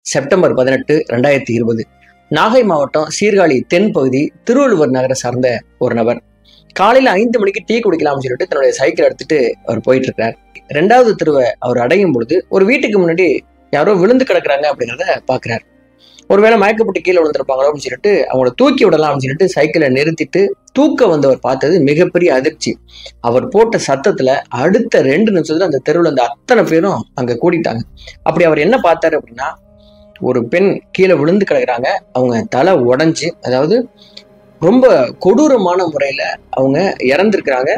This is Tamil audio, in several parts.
செப்டம்பர் 18, 2020 நாகை மாவட்டம் சீர்காழி தென் பகுதி திருவள்ளுவர் நகரை சார்ந்த ஒரு நபர் காலையில 5 மணிக்கு டீ குடிக்கலாம்னு சொல்லிட்டு தன்னுடைய சைக்கிள் எடுத்துட்டு அவர் போயிட்டு இருக்கார். 2வது தெருவை அவர் அடையும் பொழுது ஒரு வீட்டுக்கு முன்னாடி யாரோ விழுந்து கிடக்குறாங்க அப்படிங்கிறத பாக்குறாரு. ஒருவேளை மயக்கப்பட்டு கீழே விழுந்திருப்பாங்களோ அப்படின்னு சொல்லிட்டு அவங்கள தூக்கி விடலாம் அப்படின்னு சொல்லிட்டு சைக்கிளை நிறுத்திட்டு தூக்க வந்தவர் பார்த்தது மிகப்பெரிய அதிர்ச்சி. அவர் போட்ட சத்தத்துல அடுத்த 2 நிமிஷத்துல அந்த தெருவில் அந்த அத்தனை பேரும் அங்க கூடிட்டாங்க. அப்படி அவர் என்ன பார்த்தாரு அப்படின்னா, ஒரு பெண் கீழே விழுந்து கிடக்குறாங்க. அவங்க தலை உடைஞ்சு, அதாவது ரொம்ப கொடூரமான முறையில அவங்க இறந்துருக்கிறாங்க.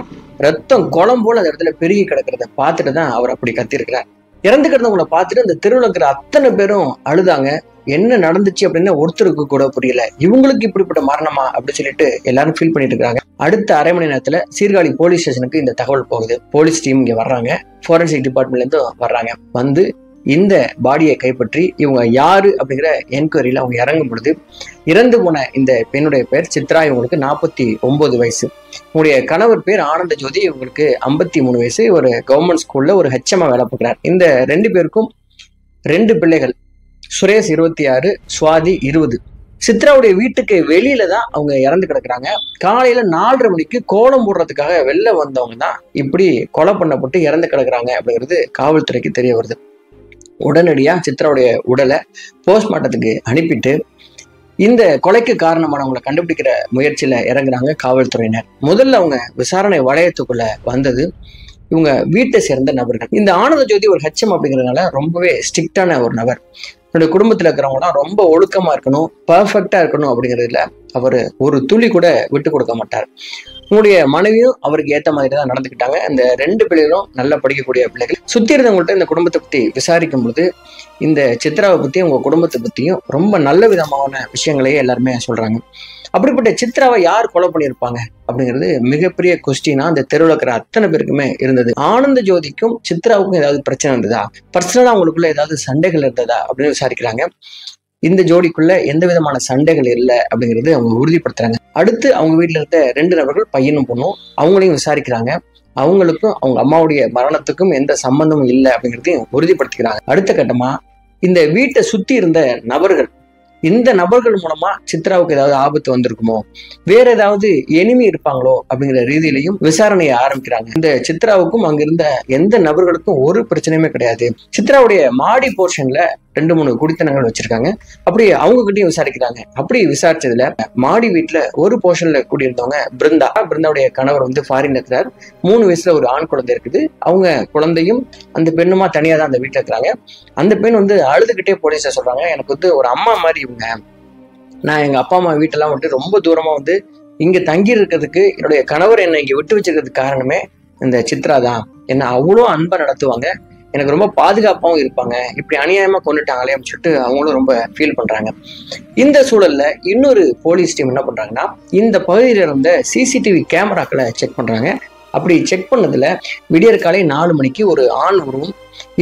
ரத்தம் குளம் போல அந்த இடத்துல பெருகி கிடக்கிறத பார்த்துட்டு தான் அவர் அப்படி கத்திருக்கிறார். இறந்து கிடந்தவங்களை பார்த்துட்டு அந்த தெருவில் இருக்கிற அத்தனை பேரும் அழுதாங்க. என்ன நடந்துச்சு அப்படின்னு ஒருத்தருக்கு கூட புரியல. இவங்களுக்கு இப்படிப்பட்ட மரணமா அப்படின்னு சொல்லிட்டு எல்லாரும் ஃபீல் பண்ணிட்டு இருக்காங்க. அடுத்த அரை மணி நேரத்துல சீர்காழி போலீஸ் ஸ்டேஷனுக்கு இந்த தகவல் போகுது. போலீஸ் டீம் இங்க வர்றாங்க, ஃபாரன்சிக் டிபார்ட்மெண்ட்ல இருந்து வர்றாங்க. வந்து இந்த பாடியை கைப்பற்றி இவங்க யாரு அப்படிங்கிற என்கொயரியில அவங்க இறங்கும் பொழுது, இறந்து போன இந்த பெண்ணுடைய பேர் சித்ரா. இவங்களுக்கு 49 வயசு. உங்களுடைய கணவர் பேர் ஆனந்த ஜோதி. இவங்களுக்கு 53 வயசு. ஒரு கவர்மெண்ட் ஸ்கூல்ல ஒரு ஹெச்எம்மா வேலை பார்க்கிறார். இந்த 2 பேருக்கும் 2 பிள்ளைகள். சுரேஷ் 26, சுவாதி 20. சித்ராவுடைய வீட்டுக்கு வெளியில தான் அவங்க இறந்து கிடக்குறாங்க. காலையில 4:30 மணிக்கு கோலம் போடுறதுக்காக வெளில வந்தவங்க தான் இப்படி கொலை பண்ணப்பட்டு இறந்து கிடக்குறாங்க அப்படிங்கிறது காவல்துறைக்கு தெரிய வருது. உடனடியா சித்ராவுடைய உடலை போஸ்ட்மார்ட்டத்துக்கு அனுப்பிட்டு இந்த கொலைக்கு காரணமானவங்களை கண்டுபிடிக்கிற முயற்சியில இறங்குறாங்க காவல்துறையினர். முதல்ல அவங்க விசாரணை வளையத்துக்குள்ள வந்தது இவங்க வீட்டை சேர்ந்த நபர்கள். இந்த ஆனந்த ஜோதி ஒரு ஹெச்எம் அப்படிங்கிறதுனால ரொம்பவே ஸ்ட்ரிக்டான ஒரு நபர். என்னுடைய குடும்பத்துல இருக்கிறவங்களாம் ரொம்ப ஒழுக்கமா இருக்கணும், பர்ஃபெக்டா இருக்கணும் அப்படிங்கிறதுல அவர் ஒரு துளி கூட விட்டு கொடுக்க மாட்டார். உங்களுடைய மனைவியும் அவருக்கு ஏற்ற மாதிரி தான் நடந்துக்கிட்டாங்க. இந்த 2 பிள்ளைகளும் நல்லா படிக்கக்கூடிய பிள்ளைகள். சுத்தி இருந்தவங்கள்ட்ட இந்த குடும்பத்தை பத்தி விசாரிக்கும் பொழுது இந்த சித்ராவை பத்தியும் உங்க குடும்பத்தை பத்தியும் ரொம்ப நல்ல விதமான விஷயங்களையே எல்லாருமே சொல்றாங்க. அப்படிப்பட்ட சித்ராவை யார் கொலை பண்ணியிருப்பாங்க அப்படிங்கிறது மிகப்பெரிய கொஸ்டினா அந்த தெருவில் இருக்கிற அத்தனை பேருக்குமே இருந்தது. ஆனந்த ஜோதிக்கும் சித்ராவுக்கும் ஏதாவது பிரச்சனை இருந்ததா, பர்சனலா அவங்களுக்குள்ள ஏதாவது சண்டைகள் இருந்ததா அப்படின்னு விசாரிக்கிறாங்க. இந்த ஜோடிக்குள்ள எந்த விதமான சண்டைகள் இல்லை அப்படிங்கிறது அவங்க உறுதிப்படுத்துறாங்க. அடுத்து அவங்க வீட்டுல இருந்த 2 நபர்கள், பையனும் பொண்ணும், அவங்களையும் விசாரிக்கிறாங்க. அவங்களுக்கும் அவங்க அம்மாவுடைய மரணத்துக்கும் எந்த சம்பந்தமும் இல்லை அப்படிங்கிறதையும் உறுதிப்படுத்திக்கிறாங்க. அடுத்த கட்டமா இந்த வீட்டை சுத்தி இருந்த நபர்கள், இந்த நபர்கள் மூலமா சித்ராவுக்கு ஏதாவது ஆபத்து வந்திருக்குமோ, வேற ஏதாவது எனிமி இருப்பாங்களோ அப்படிங்கிற ரீதியிலையும் விசாரணையை ஆரம்பிக்கிறாங்க. இந்த சித்ராவுக்கும் அங்கிருந்த எந்த நபர்களுக்கும் ஒரு பிரச்சனையுமே கிடையாது. சித்ராவுடைய மாடி போர்ஷன்ல 2-3 குடித்தனங்கள் வச்சிருக்காங்க. அப்படி அவங்க கிட்டையும் விசாரிக்கிறாங்க. அப்படி விசாரிச்சதுல மாடி வீட்டுல ஒரு போர்ஷன்ல கூடியிருந்தவங்க பிருந்தாவுடைய கணவர் வந்து ஃபாரின்ல இருக்கிறார். 3 வயசுல ஒரு ஆண் குழந்தை இருக்குது. அவங்க குழந்தையும் அந்த பெண்ணுமா தனியா தான் அந்த வீட்டுல இருக்கிறாங்க. அந்த பெண் வந்து அழுதுகிட்டே போலீஸை சொல்றாங்க, எனக்கு வந்து ஒரு அம்மா மாதிரி இவங்க, நான் எங்க அப்பா அம்மா வீட்டெல்லாம் விட்டு ரொம்ப தூரமா வந்து இங்க தங்கி இருக்கிறதுக்கு என்னுடைய கணவர் என்னை இங்க விட்டு வச்சிருக்கிறதுக்கு காரணமே இந்த சித்ரா தான். என்ன அவ்வளோ அன்பா நடத்துவாங்க, எனக்கு ரொம்ப பாதுகாப்பாகவும் இருப்பாங்க, இப்படி அநியாயமா கொண்டுட்டாங்களே அப்படின்னு சொல்லிட்டு அவங்களும் ரொம்ப ஃபீல் பண்றாங்க. இந்த சூழல்ல இன்னொரு போலீஸ் டீம் என்ன பண்றாங்கன்னா, இந்த பகுதியில இருந்த சிசிடிவி கேமராக்களை செக் பண்றாங்க. அப்படி செக் பண்ணதுல விடியற் காலை 4 மணிக்கு ஒரு ஆண் உருவம்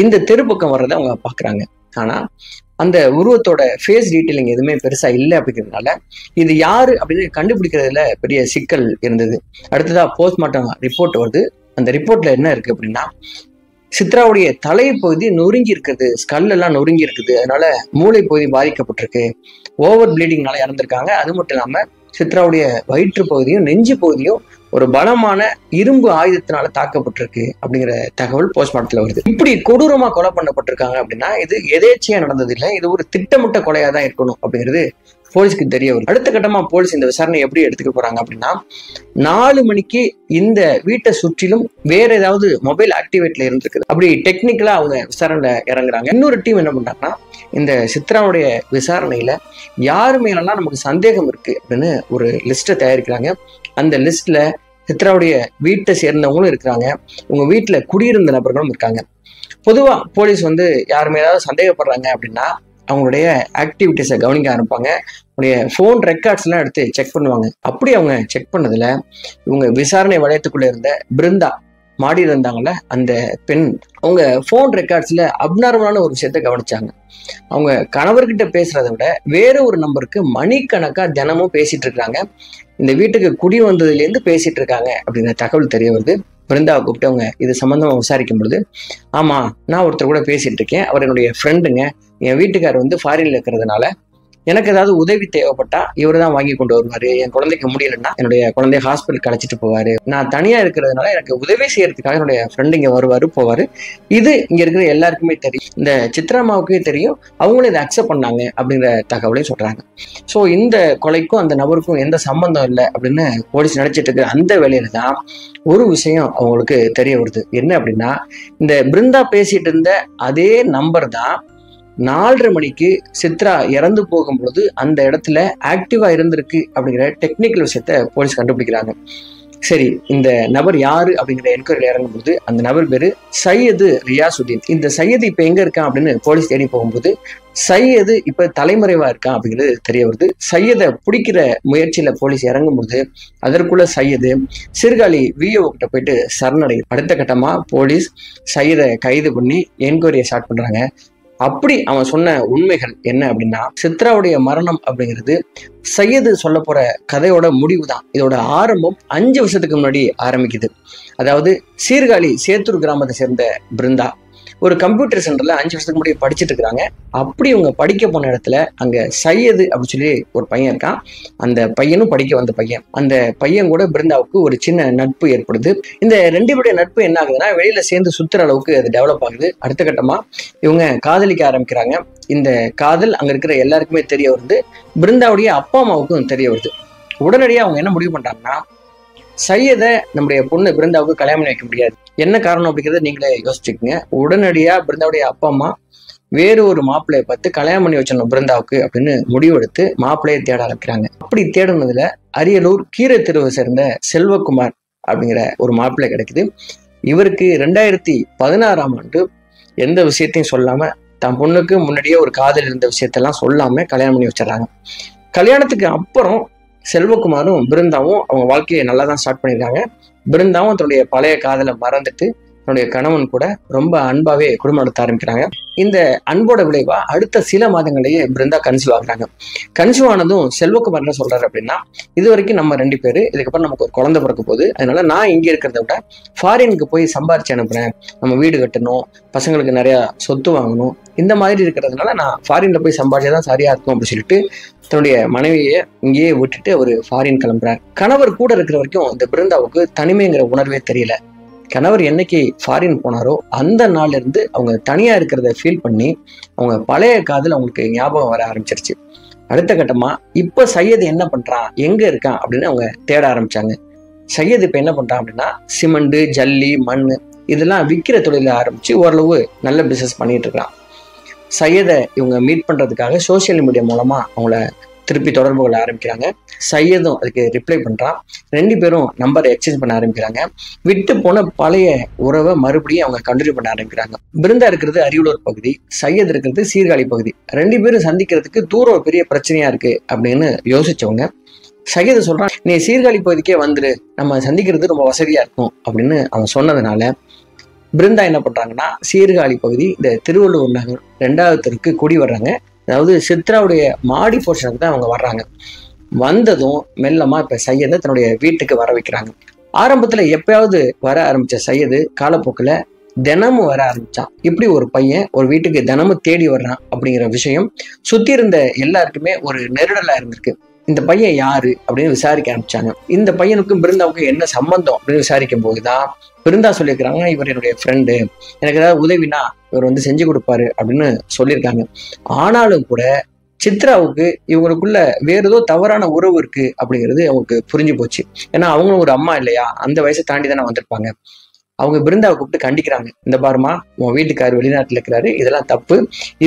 இந்த தெருப்பக்கம் வர்றதை அவங்க பாக்குறாங்க. ஆனா அந்த உருவத்தோட ஃபேஸ் டீட்டெயிலிங் எதுவுமே பெருசா இல்லை அப்படிங்கிறதுனால இது யாரு அப்படின்னு கண்டுபிடிக்கிறதுல பெரிய சிக்கல் இருந்தது. அடுத்ததா போஸ்ட்மார்ட்டம் ரிப்போர்ட் வருது. அந்த ரிப்போர்ட்ல என்ன இருக்கு அப்படின்னா, சித்ராவுடைய தலைப்பகுதி நொறுங்கி இருக்குது, ஸ்கல் எல்லாம் நொறுங்கி இருக்குது, அதனால மூளை பகுதி பாதிக்கப்பட்டிருக்கு, ஓவர் ப்ளீடிங்னால இறந்திருக்காங்க. அது மட்டும் இல்லாம சித்ராவுடைய வயிற்று பகுதியும் நெஞ்சு பகுதியும் ஒரு பலமான இரும்பு ஆயுதத்தினால தாக்கப்பட்டிருக்கு அப்படிங்கிற தகவல் போஸ்ட்மார்ட்டத்துல வருது. இப்படி கொடூரமா கொலை பண்ணப்பட்டிருக்காங்க அப்படின்னா இது எதேச்சையா நடந்தது இல்லை, இது ஒரு திட்டமிட்ட கொலையா தான் இருக்கணும் அப்படிங்கிறது போலீஸ்க்கு தெரிய வருது. அடுத்த கட்டமா போலீஸ் இந்த விசாரணை எப்படி எடுத்துக்க போறாங்க அப்படின்னா, 4 மணிக்கு இந்த வீட்டை சுற்றிலும் வேற ஏதாவது மொபைல் ஆக்டிவேட்ல இருந்திருக்குது, அப்படி டெக்னிக்கலா அவங்க விசாரணையில இறங்குறாங்க. இன்னொரு டீம் என்ன பண்றாங்கன்னா, இந்த சித்ராவுடைய விசாரணையில யாரு மேலாம் நமக்கு சந்தேகம் இருக்கு அப்படின்னு ஒரு லிஸ்ட்டை தயாரிக்கிறாங்க. அந்த லிஸ்ட்ல சித்ராவுடைய வீட்டை சேர்ந்தவங்களும் இருக்கிறாங்க, உங்க வீட்டுல குடியிருந்த நபர்களும் இருக்காங்க. பொதுவா போலீஸ் வந்து யாருமே ஏதாவது சந்தேகப்படுறாங்க அப்படின்னா அவங்களுடைய ஆக்டிவிட்டிஸை கவனிக்க ஆரம்பிப்பாங்க. அவங்களுடைய ஃபோன் ரெக்கார்ட்ஸ் எல்லாம் எடுத்து செக் பண்ணுவாங்க. அப்படி அவங்க செக் பண்ணதுல இவங்க விசாரணை வளையத்துக்குள்ள இருந்த பிருந்தா மாடியில் இருந்தாங்கல்ல அந்த பெண், அவங்க ஃபோன் ரெக்கார்ட்ஸ்ல அப்நார்மலான ஒரு விஷயத்த கவனிச்சாங்க. அவங்க கணவர்கிட்ட பேசுறதை விட வேற ஒரு நம்பருக்கு மணிக்கணக்கா தினமும் பேசிட்டு இருக்காங்க. இந்த வீட்டுக்கு குடி வந்ததுலேருந்து பேசிட்டு இருக்காங்க அப்படிங்கிற தகவல் தெரிய வருது. பிருந்தாவை கூப்பிட்டு அவங்க இது சம்பந்தமா விசாரிக்கும் பொழுது, ஆமா நான் ஒருத்தர் கூட பேசிட்டு இருக்கேன், அவர் என்னுடைய ஃப்ரெண்டுங்க, என் வீட்டுக்காரர் வந்து ஃபாரின்ல இருக்கிறதுனால எனக்கு ஏதாவது உதவி தேவைப்பட்டா இவர் தான் வாங்கி கொண்டு வருவாரு, என் குழந்தைக்கு முடியலன்னா என்னுடைய குழந்தைய ஹாஸ்பிட்டல் அழைச்சிட்டு போவாரு, நான் தனியா இருக்கிறதுனால எனக்கு உதவி செய்யறதுக்காக என்னுடைய ஃப்ரெண்டு இங்க வருவாரு போவாரு, இது இங்க இருக்கிற எல்லாருக்குமே தெரியும், இந்த சித்ராமாவுக்கே தெரியும், அவங்களும் இதை அக்செப்ட் பண்ணாங்க அப்படிங்கிற தகவலையும் சொல்றாங்க. ஸோ இந்த கொலைக்கும் அந்த நபருக்கும் எந்த சம்பந்தம் இல்லை அப்படின்னு போலீஸ் நினைச்சிட்டு இருக்கிற அந்த வேலையில தான் ஒரு விஷயம் அவங்களுக்கு தெரிய வருது. என்ன அப்படின்னா, இந்த பிருந்தா பேசிட்டு இருந்த அதே நம்பர் தான் 4:30 மணிக்கு சித்ரா இறந்து போகும் பொழுது அந்த இடத்துல ஆக்டிவா இருந்திருக்கு அப்படிங்கிற டெக்னிக்கல் விஷயத்த போலீஸ் கண்டுபிடிக்கிறாங்க. சரி, இந்த நபர் யாரு அப்படிங்கிற என்கொயரியில் இறங்கும்போது அந்த நபர் பேரு சையது ரியாசுதீன். இந்த சையது இப்ப எங்க இருக்கான் அப்படின்னு போலீஸ் தேடி போகும்போது சையது இப்ப தலைமறைவா இருக்கான் அப்படிங்கிறது தெரிய வருது. சையதை பிடிக்கிற முயற்சியில போலீஸ் இறங்கும்போது அதற்குள்ள சையது சீர்காழி விஓ கிட்ட போயிட்டு சரணடை. அடுத்த கட்டமா போலீஸ் சையதை கைது பண்ணி என்கொயரியை ஸ்டார்ட் பண்றாங்க. அப்படி அவன் சொன்ன உண்மைகள் என்ன அப்படின்னா, சித்ராவுடைய மரணம் அப்படிங்கிறது சையது சொல்ல போற கதையோட முடிவு தான். இதோட ஆரம்பம் 5 வருஷத்துக்கு முன்னாடி ஆரம்பிக்குது. அதாவது சீர்காழி சேத்தூர் கிராமத்தை சேர்ந்த பிருந்தா ஒரு கம்ப்யூட்டர் சென்டர்ல 5 வருஷத்துக்கு முன்னாடி படிச்சுட்டு இருக்கிறாங்க. அப்படி இவங்க படிக்க போன இடத்துல அங்க சையது அப்படின்னு சொல்லி ஒரு பையன் இருக்கான். அந்த பையனும் படிக்க வந்த பையன். அந்த பையன் கூட பிருந்தாவுக்கு ஒரு சின்ன நட்பு ஏற்படுது. இந்த 2 பேருடைய நட்பு என்ன ஆகுதுன்னா, வெளியில சேர்ந்து சுத்துற அளவுக்கு அது டெவலப் ஆகுது. அடுத்த கட்டமா இவங்க காதலிக்க ஆரம்பிக்கிறாங்க. இந்த காதல் அங்க இருக்கிற எல்லாருக்குமே தெரிய வருது. பிருந்தாவுடைய அப்பா அம்மாவுக்கும் தெரிய வருது. உடனடியாக அவங்க என்ன முடிவு பண்றாங்கன்னா, சையதை நம்முடைய பொண்ணு பிருந்தாவுக்கு கல்யாணம் பண்ணி வைக்க முடியாது. என்ன காரணம் அப்படிங்கிறத நீங்களே யோசிச்சுக்கோங்க. உடனடியா பிருந்தாவுடைய அப்பா அம்மா வேறு ஒரு மாப்பிள்ளையை பார்த்து கல்யாணம் பண்ணி வச்சிடணும் பிருந்தாவுக்கு அப்படின்னு முடிவெடுத்து மாப்பிள்ளையை தேட ஆரம்பிக்கிறாங்க. அப்படி தேடுனதுல அரியலூர் கீரை தெருவை சேர்ந்த செல்வகுமார் அப்படிங்கிற ஒரு மாப்பிள்ளை கிடைக்குது. இவருக்கு 2016ஆம் ஆண்டு எந்த விஷயத்தையும் சொல்லாம, தன் பொண்ணுக்கு முன்னாடியே ஒரு காதல் இருந்த விஷயத்தெல்லாம் சொல்லாம கல்யாணம் பண்ணி வச்சிடறாங்க. கல்யாணத்துக்கு அப்புறம் செல்வகுமாரும் பிருந்தாவும் அவங்க வாழ்க்கையை நல்லா தான் ஸ்டார்ட் பண்ணியிருக்காங்க. பிருந்தாவும் தன்னுடைய பழைய காதலை மறந்துட்டு தன்னுடைய கணவன் கூட ரொம்ப அன்பாவே குடும்பம் நடத்த ஆரம்பிக்கிறாங்க. இந்த அன்போட விளைவா அடுத்த சில மாதங்களையே பிருந்தா கன்சீவ் ஆகுறாங்க. கன்சீவ் ஆனதும் செல்வகுமார் என்ன சொல்றாரு அப்படின்னா, இது வரைக்கும் நம்ம 2 பேரு, இதுக்கப்புறம் நமக்கு ஒரு குழந்தை பிறக்க போகுது, அதனால நான் இங்க இருக்கிறத விட ஃபாரினுக்கு போய் சம்பாரிச்சு அனுப்புறேன், நம்ம வீடு கட்டணும், பசங்களுக்கு நிறைய சொத்து வாங்கணும், இந்த மாதிரி இருக்கிறதுனால நான் ஃபாரின்ல போய் சம்பாதிச்சாதான் சரியா இருக்கும் அப்படின்னு சொல்லிட்டு தன்னுடைய மனைவியை இங்கேயே விட்டுட்டு ஒரு ஃபாரின் கிளம்புறாரு. கணவர் கூட இருக்கிற வரைக்கும் இந்த பிருந்தாவுக்கு தனிமைங்கிற உணர்வே தெரியல. கணவர் என்னைக்கு ஃபாரின் போனாரோ அந்த நாள்ல இருந்து அவங்க தனியா இருக்கிறத ஃபீல் பண்ணி அவங்க பழைய காதல் அவங்களுக்கு ஞாபகம் வர ஆரம்பிச்சிருச்சு. அடுத்த கட்டமா இப்ப சையது என்ன பண்றான், எங்க இருக்கான் அப்படின்னு அவங்க தேட ஆரம்பிச்சாங்க. சையது இப்ப என்ன பண்றான் அப்படின்னா, சிமெண்ட், ஜல்லி, மண் இதெல்லாம் விற்கிற தொழில ஆரம்பிச்சு ஓரளவு நல்ல பிசினஸ் பண்ணிட்டு இருக்கான். சையதை இவங்க மீட் பண்றதுக்காக சோசியல் மீடியா மூலமா அவங்கள திருப்பி தொடர்பு கொள்ள ஆரம்பிக்கிறாங்க. சையதும் அதுக்கு ரிப்ளை பண்றான். 2 பேரும் நம்பரை எக்ஸ்சேஞ்ச் பண்ண ஆரம்பிக்கிறாங்க. விட்டு போன பழைய உறவை மறுபடியும் அவங்க கண்டினியூ பண்ண ஆரம்பிக்கிறாங்க. பிருந்தா இருக்கிறது அரியலூர் பகுதி, சையது இருக்கிறது சீர்காழி பகுதி. 2 பேரும் சந்திக்கிறதுக்கு தூரம் ஒரு பெரிய பிரச்சனையா இருக்கு அப்படின்னு யோசிச்சவங்க சையது சொல்றான், நீ சீர்காழி பகுதிக்கே வந்துரு, நம்ம சந்திக்கிறது ரொம்ப வசதியா இருக்கும் அப்படின்னு அவன் சொன்னதுனால பிருந்தா என்ன பண்றாங்கன்னா, சீர்காழி பகுதி இந்த திருவள்ளுவர் நகர் 2வது தெருக்கு குடி வர்றாங்க. அதாவது சித்ராவுடைய மாடி போர்ஷனுக்கு தான் அவங்க வர்றாங்க. வந்ததும் மெல்லமா இப்ப சையதை தன்னுடைய வீட்டுக்கு வர வைக்கிறாங்க. ஆரம்பத்துல எப்பயாவது வர ஆரம்பிச்ச சையது காலப்போக்கில் தினமும் வர ஆரம்பிச்சான். இப்படி ஒரு பையன் ஒரு வீட்டுக்கு தினமும் தேடி வர்றான் அப்படிங்கிற விஷயம் சுத்தி இருந்த எல்லாருக்குமே ஒரு நெருடலா இருந்திருக்கு. இந்த பையன் யாரு அப்படின்னு விசாரிக்க ஆரம்பிச்சாங்க. இந்த பையனுக்கும் பிருந்தாவுக்கும் என்ன சம்பந்தம் அப்படின்னு விசாரிக்கும் போதுதான் பிருந்தா சொல்லியிருக்கிறாங்க, இவர் என்னுடைய ஃப்ரெண்டு, எனக்கு ஏதாவது உதவினா இவர் வந்து செஞ்சு கொடுப்பாரு அப்படின்னு சொல்லியிருக்காங்க. ஆனாலும் கூட சித்ராவுக்கு இவங்களுக்குள்ள வேற ஏதோ தவறான உறவு இருக்கு அப்படிங்கிறது அவங்களுக்கு புரிஞ்சு போச்சு. ஏன்னா அவங்களும் ஒரு அம்மா இல்லையா, அந்த வயசை தாண்டி தானே வந்திருப்பாங்க. அவங்க பிருந்தாவை கூப்பிட்டு கண்டிக்கிறாங்க, இந்த பாருமா உன் வீட்டுக்காரர் வெளிநாட்டுல இருக்கிறாரு, இதெல்லாம் தப்பு,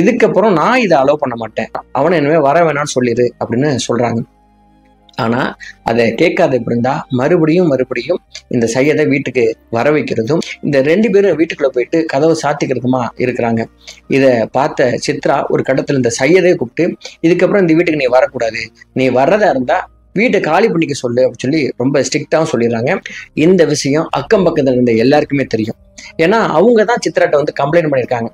இதுக்கப்புறம் நான் இதை அலோவ் பண்ண மாட்டேன், அவனை இனிமே வர வேணாம்னு சொல்லிடு அப்படின்னு சொல்றாங்க. ஆனா அதை கேட்காத பிருந்தா மறுபடியும் இந்த சையதை வீட்டுக்கு வர வைக்கிறதும் இந்த 2 பேரும் வீட்டுக்குள்ள போயிட்டு கதவை சாத்திக்கிறதுமா இருக்கிறாங்க. இதை பார்த்த சித்ரா ஒரு கட்டத்துல இந்த சையதை கூப்பிட்டு, இதுக்கப்புறம் இந்த வீட்டுக்கு நீ வரக்கூடாது, நீ வர்றதா இருந்தா வீட்டை காலி பண்ணிக்க சொல்லு அப்படின்னு சொல்லி ரொம்ப ஸ்ட்ரிக்டாவும் சொல்லிடுறாங்க. இந்த விஷயம் அக்கம் பக்கத்துல இருந்த எல்லாருக்குமே தெரியும். ஏன்னா அவங்க தான் சித்ராட்ட வந்து கம்ப்ளைண்ட் பண்ணியிருக்காங்க,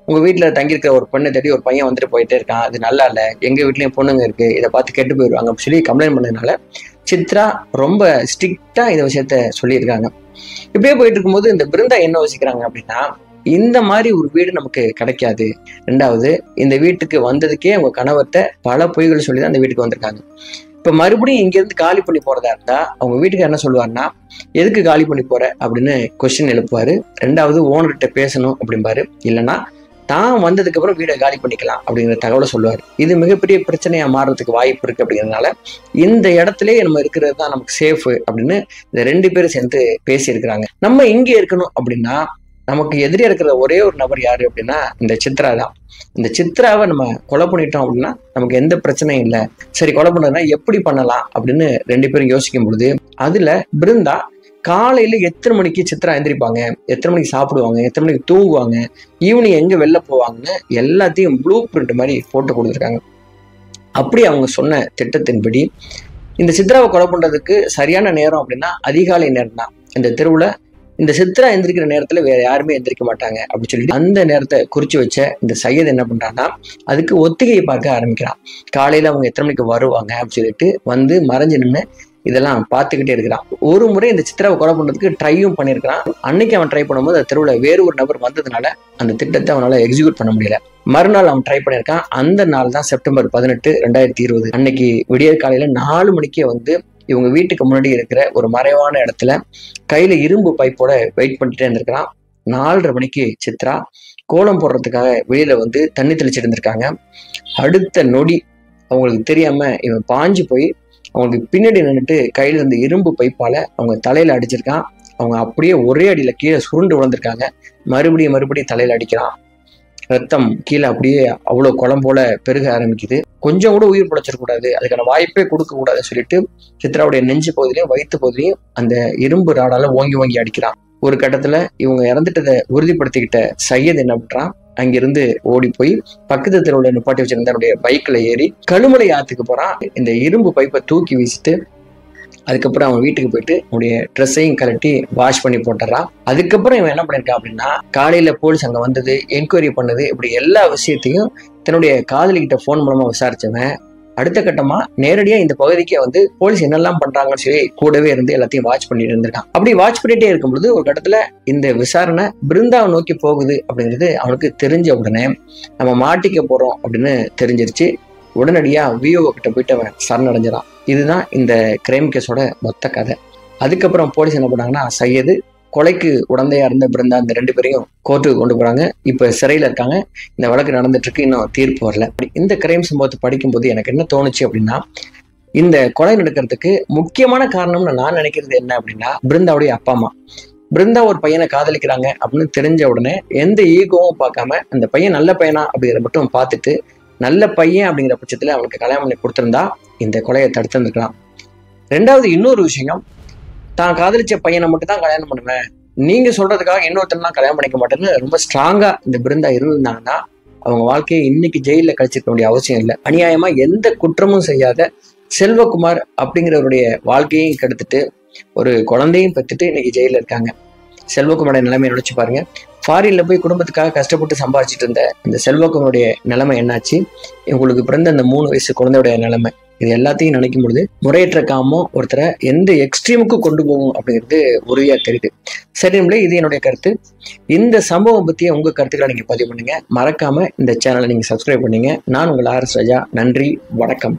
உங்க வீட்டுல தங்கியிருக்கிற ஒரு பெண்ணை தேடி ஒரு பையன் வந்துட்டு போயிட்டே இருக்கான், அது நல்லா இல்லை, எங்க வீட்லயும் பொண்ணுங்க இருக்கு, இதை பார்த்து கெட்டு போயிடுவாங்க அப்படின்னு சொல்லி கம்ப்ளைண்ட் பண்ணதுனால சித்ரா ரொம்ப ஸ்ட்ரிக்டா இந்த விஷயத்த சொல்லியிருக்காங்க. இப்படியே போயிட்டு இருக்கும்போது இந்த பிருந்தா என்ன யோசிக்கிறாங்க அப்படின்னா, இந்த மாதிரி ஒரு வீடு நமக்கு கிடைக்காது. ரெண்டாவது, இந்த வீட்டுக்கு வந்ததுக்கே அவங்க கணவர்கிட்ட பல பொய்கள் சொல்லிதான் அந்த வீட்டுக்கு வந்திருக்காங்க. இப்ப மறுபடியும் இங்க இருந்து காலி பண்ணி போறதா இருந்தா அவங்க வீட்டுக்கு என்ன சொல்லுவாருன்னா, எதுக்கு காலி பண்ணி போற அப்படின்னு கொஸ்டின் எழுப்புவாரு. ரெண்டாவது, ஓனர்கிட்ட பேசணும் அப்படிம்பாரு. இல்லைன்னா தான் வந்ததுக்கு அப்புறம் வீடை காலி பண்ணிக்கலாம் அப்படிங்கிற தகவலை சொல்லுவார். இது மிகப்பெரிய பிரச்சனையா மாறுறதுக்கு வாய்ப்பு இருக்கு. அப்படிங்கிறதுனால இந்த இடத்துலயே நம்ம இருக்கிறது தான் நமக்கு சேஃப் அப்படின்னு இந்த 2 பேரும் சேர்ந்து பேசியிருக்கிறாங்க. நம்ம இங்கே இருக்கணும் அப்படின்னா நமக்கு எதிரியா இருக்கிற ஒரே ஒரு நபர் யாரு அப்படின்னா இந்த சித்ரா தான். இந்த சித்ராவை நம்ம கொலை பண்ணிட்டோம் அப்படின்னா நமக்கு எந்த பிரச்சனையும் இல்லை. சரி, கொலை பண்ணதுன்னா எப்படி பண்ணலாம் அப்படின்னு 2 பேரும் யோசிக்கும் பொழுது அதுல பிருந்தா காலையில எத்தனை மணிக்கு சித்ரா எந்திரிப்பாங்க, எத்தனை மணிக்கு சாப்பிடுவாங்க, எத்தனை மணிக்கு தூங்குவாங்க, ஈவினிங் எங்க வெளில போவாங்கன்னு எல்லாத்தையும் ப்ளூ பிரிண்ட் மாதிரி போட்டு கொடுத்துருக்காங்க. அப்படி அவங்க சொன்ன திட்டத்தின்படி இந்த சித்ராவை கொலை பண்றதுக்கு சரியான நேரம் அப்படின்னா அதிகாலை நேரம் தான். இந்த தெருவுல இந்த சித்ரா எந்திரிக்கிற நேரத்துல வேற யாருமே எந்திரிக்க மாட்டாங்க அப்படின்னு சொல்லிட்டு அந்த நேரத்தை குறிச்சு வச்ச இந்த சையத் என்ன பண்றான்னா அதுக்கு ஒத்திகையை பார்க்க ஆரம்பிக்கிறான். காலையில அவங்க எத்தனை மணிக்கு வருவாங்க அப்படின்னு சொல்லிட்டு வந்து மறைஞ்சு நின்று இதெல்லாம் பார்த்துக்கிட்டே இருக்கிறான். ஒரு முறை இந்த சித்ராவை கொலை பண்றதுக்கு ட்ரையும் பண்ணியிருக்கிறான். அன்னைக்கு அவன் ட்ரை பண்ணும்போது அந்த தெருவில் வேறு ஒரு நபர் வந்ததுனால அந்த திட்டத்தை அவனால எக்ஸிக்யூட் பண்ண முடியல. மறுநாள் அவன் ட்ரை பண்ணியிருக்கான். அந்த நாள் தான் செப்டம்பர் 18, 2020. அன்னைக்கு விடியற் காலையில 4 மணிக்கே வந்து இவங்க வீட்டுக்கு முன்னாடி இருக்கிற ஒரு மறைவான இடத்துல கையில இரும்பு பைப்போட வெயிட் பண்ணிட்டே இருந்திருக்கிறான். 4:30 மணிக்கு சித்ரா கோலம் போடுறதுக்காக வெளியில வந்து தண்ணி தெளிச்சிட்டு இருந்திருக்காங்க. அடுத்த நொடி அவங்களுக்கு தெரியாம இவன் பாஞ்சு போய் அவங்களுக்கு பின்னாடி நின்றுட்டு கையில இருந்த இரும்பு பைப்பால அவங்க தலையில அடிச்சிருக்கான். அவங்க அப்படியே ஒரே அடியில கீழே சுருண்டு விழுந்திருக்காங்க. மறுபடியும் தலையில அடிக்கிறான். ரத்தம் கீழே அப்படியே அவ்வளவு குளம் போல பெருக ஆரம்பிக்குது. கொஞ்சம் கூட உயிர் பிழைச்சிடக்கூடாது, அதுக்கான வாய்ப்பே கொடுக்க கூடாதுன்னு சொல்லிட்டு சித்ராவுடைய நெஞ்சு பகுதியிலையும் வயிற்று பகுதியிலையும் அந்த இரும்பு ராடால ஓங்கி அடிக்கிறான். ஒரு கட்டத்துல இவங்க இறந்துட்டதை உறுதிப்படுத்திக்கிட்ட சையத் என்ன பண்றான், அங்கிருந்து ஓடி போய் பக்கத்து தெருவுல நிப்பாட்டி வச்சிருந்த பைக்ல ஏறி கழுமலை ஆத்துக்கு போறான். இந்த இரும்பு பைப்பை தூக்கி வீசிட்டு அதுக்கப்புறம் அவன் வீட்டுக்கு போயிட்டு அவனுடைய ட்ரெஸ்ஸையும் கலட்டி வாஷ் பண்ணி போட்டுறான். அதுக்கப்புறம் இவன் என்ன பண்ணிருக்கான் அப்படின்னா காலையில போலீஸ் அங்க வந்தது, என்கொயரி பண்ணது, இப்படி எல்லா விஷயத்தையும் தன்னுடைய காதலிக்கிட்ட போன் மூலமா விசாரிச்சவன் அடுத்த கட்டமா நேரடியா இந்த பகுதிக்கே வந்து போலீஸ் என்னெல்லாம் பண்றாங்கன்னு சொல்லி கூடவே இருந்து எல்லாத்தையும் வாட்ச் பண்ணிட்டு இருந்திருக்கான். அப்படி வாட்ச் பண்ணிட்டே இருக்கும்பொழுது ஒரு கட்டத்துல இந்த விசாரணை பிருந்தாவை நோக்கி போகுது அப்படிங்கிறது அவனுக்கு தெரிஞ்ச உடனே நம்ம மாட்டிக்க போறோம் அப்படின்னு தெரிஞ்சிருச்சு. உடனடியா விஓ கிட்ட போயிட்டு அவன் சரணடைஞ்சிடான். இதுதான் இந்த கிரைம் கேஸோட மொத்த கதை. அதுக்கப்புறம் போலீஸ் என்ன பண்ணாங்கன்னா சையது, கொலைக்கு உடந்தையா இருந்த பிருந்தா, இந்த 2 பேரையும் கோர்ட்டுக்கு கொண்டு போறாங்க. இப்ப சிறையில இருக்காங்க. இந்த வழக்கு நடந்துட்டு இருக்கு, இன்னும் தீர்ப்பு வரல. இந்த கிரைம் சம்பவத்தை படிக்கும்போது எனக்கு என்ன தோணுச்சு அப்படின்னா, இந்த கொலை நடக்கிறதுக்கு முக்கியமான காரணம்னு நான் நினைக்கிறது என்ன அப்படின்னா பிருந்தாவுடைய அப்பா அம்மா. பிருந்தா ஒரு பையனை காதலிக்கிறாங்க அப்படின்னு தெரிஞ்ச உடனே எந்த ஈகோவும் பார்க்காம அந்த பையன் நல்ல பையனா அப்படிங்கிறத மட்டும் பார்த்துட்டு நல்ல பையன் அப்படிங்கிற பட்சத்துல அவனுக்கு கல்யாணம் பண்ணி கொடுத்திருந்தா இந்த கொலையை தடுத்திருந்துக்கலாம். ரெண்டாவது, இன்னொரு விஷயம், தான் காதலிச்ச பையனை மட்டும் தான் கல்யாணம் பண்ணுவேன், நீங்க சொல்றதுக்காக இன்னொருத்தனா கல்யாணம் பண்ணிக்க மாட்டேன்னு ரொம்ப ஸ்ட்ராங்கா இந்த பிருந்தா இருந்திருந்தாங்கன்னா அவங்க வாழ்க்கையை இன்னைக்கு ஜெயில கழிச்சிருக்க வேண்டிய அவசியம் இல்லை. அநியாயமா எந்த குற்றமும் செய்யாத செல்வகுமார் அப்படிங்கிறவருடைய வாழ்க்கையையும் கெடுத்துட்டு ஒரு குழந்தையும் பெற்றுட்டு இன்னைக்கு ஜெயில இருக்காங்க. செல்வகுமாரோட நிலைமை நினைச்சு பாருங்க. ஃபாரின்ல போய் குடும்பத்துக்காக கஷ்டப்பட்டு சம்பாதிச்சுட்டு இருந்த இந்த செல்வகுமாரோடைய நிலைமை என்னாச்சு, இவங்களுக்கு பிறந்த அந்த 3 வயசு குழந்தையோடைய நிலைமை, இது எல்லாத்தையும் நினைக்கும் பொழுது முறையற்ற காமம் ஒருத்தரை எந்த எக்ஸ்ட்ரீமுக்கு கொண்டு போகும் அப்படிங்கிறது உறுதியா தெரியுது. சரி நம்மளே, இது என்னுடைய கருத்து. இந்த சம்பவம் பத்திய உங்க கருத்துக்களை நீங்க பதிவு பண்ணுங்க. மறக்காம இந்த சேனலை நீங்க சப்ஸ்கிரைப் பண்ணீங்க. நான் உங்கள் RS ராஜா. நன்றி, வணக்கம்.